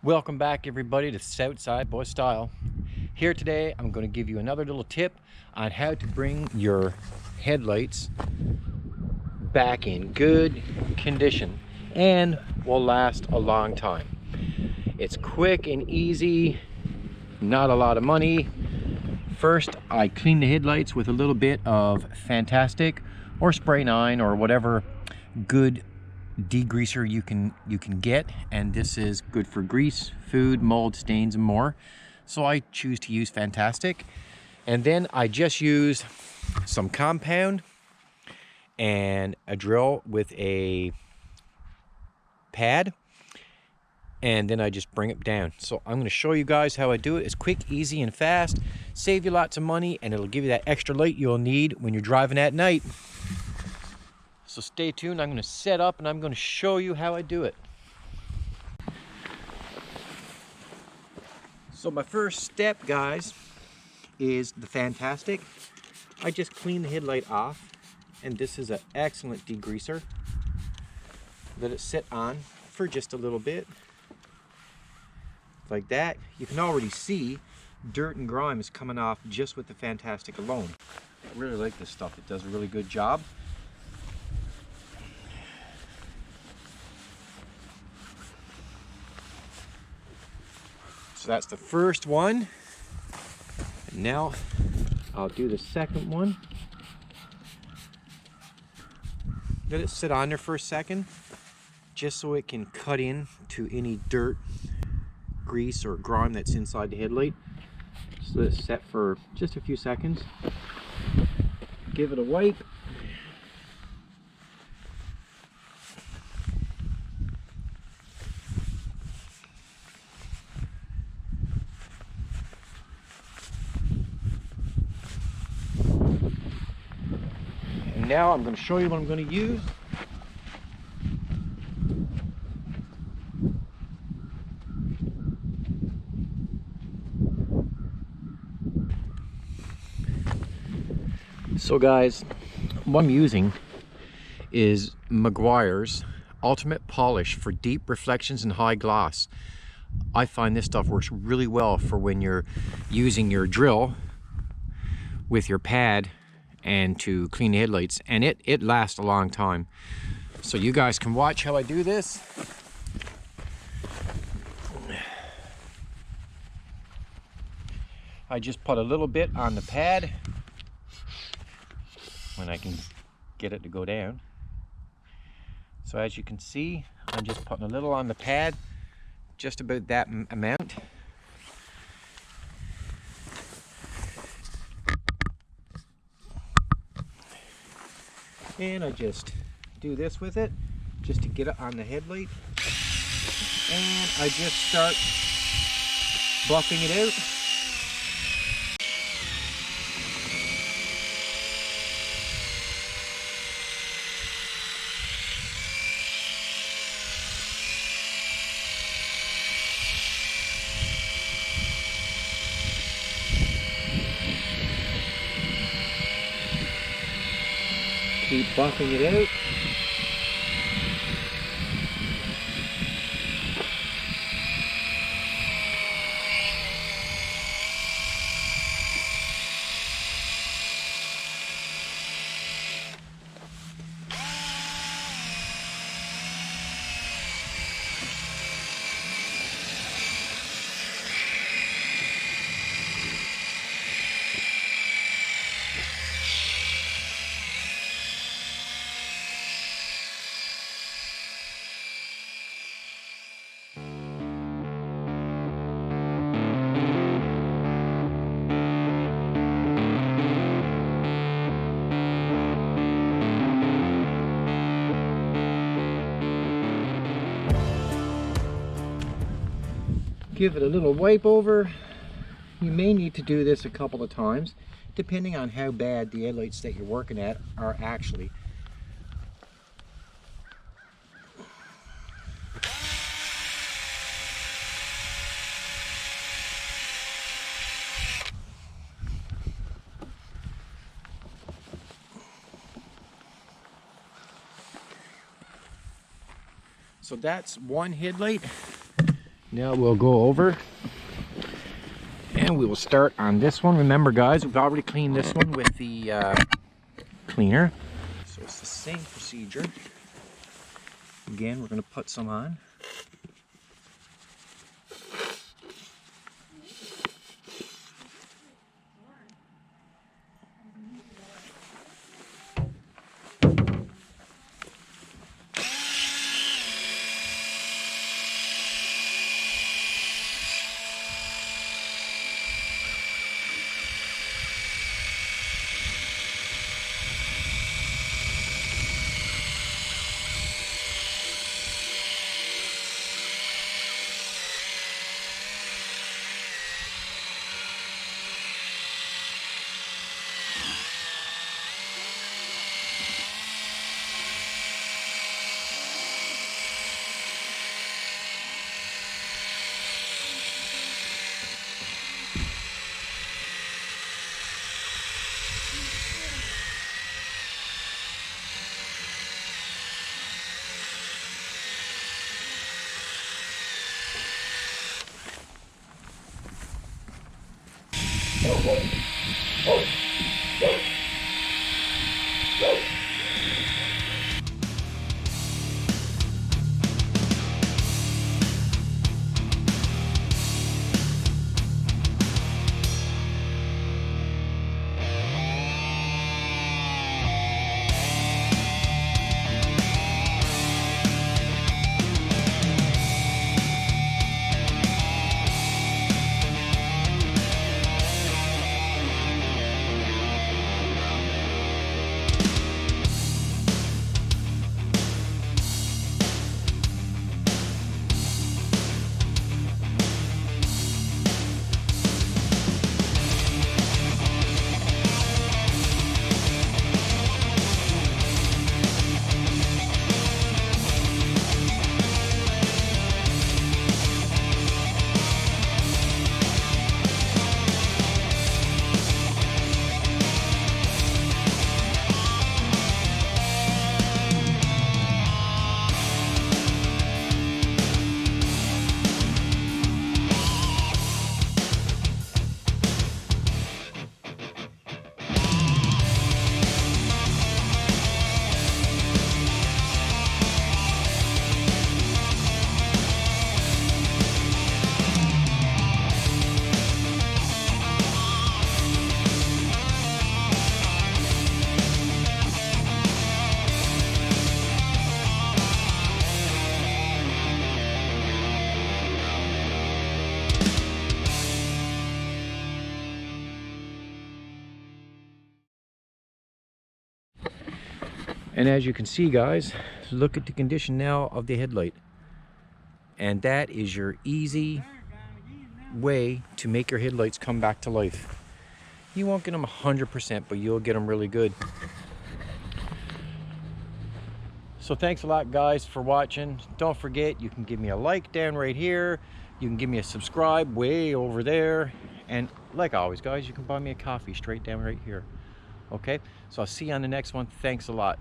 Welcome back everybody to Southside Boy Style. Here today I'm going to give you another little tip on how to bring your headlights back in good condition and will last a long time. It's quick and easy, not a lot of money. First, I clean the headlights with a little bit of Fantastic or Spray 9 or whatever good degreaser you can get, and this is good for grease, food, mold, stains, and more. So I choose to use Fantastic, and then I just use some compound and a drill with a pad, and then I just bring it down. So I'm going to show you guys how I do it. It's quick, easy, and fast. Save you lots of money, and it'll give you that extra light you'll need when you're driving at night. So stay tuned. I'm going to set up and I'm going to show you how I do it. So my first step, guys, is the Fantastic. I just clean the headlight off, and this is an excellent degreaser. Let it sit on for just a little bit. Like that. You can already see dirt and grime is coming off just with the Fantastic alone. I really like this stuff. It does a really good job. So that's the first one. And now I'll do the second one. Let it sit on there for a second, just so it can cut in to any dirt, grease, or grime that's inside the headlight. Just let it set for just a few seconds. Give it a wipe. Now I'm going to show you what I'm going to use. So guys, what I'm using is Meguiar's Ultimate Polish for deep reflections and high gloss. I find this stuff works really well for when you're using your drill with your pad and to clean the headlights, and it lasts a long time. So you guys can watch how I do this. I just put a little bit on the pad when I can get it to go down. So as you can see, I'm just putting a little on the pad, just about that amount. And I just do this with it, just to get it on the headlight. And I just start buffing it out. Keep buffing it out. Give it a little wipe over. You may need to do this a couple of times, depending on how bad the headlights that you're working at are actually. So that's one headlight. Now we'll go over and we will start on this one. Remember guys, we've already cleaned this one with the cleaner. So it's the same procedure. Again, we're going to put some on. And as you can see guys, look at the condition now of the headlight. And that is your easy way to make your headlights come back to life. You won't get them 100%, but you'll get them really good. So thanks a lot guys for watching. Don't forget, you can give me a like down right here. You can give me a subscribe way over there. And like always guys, you can buy me a coffee straight down right here. Okay, so I'll see you on the next one. Thanks a lot.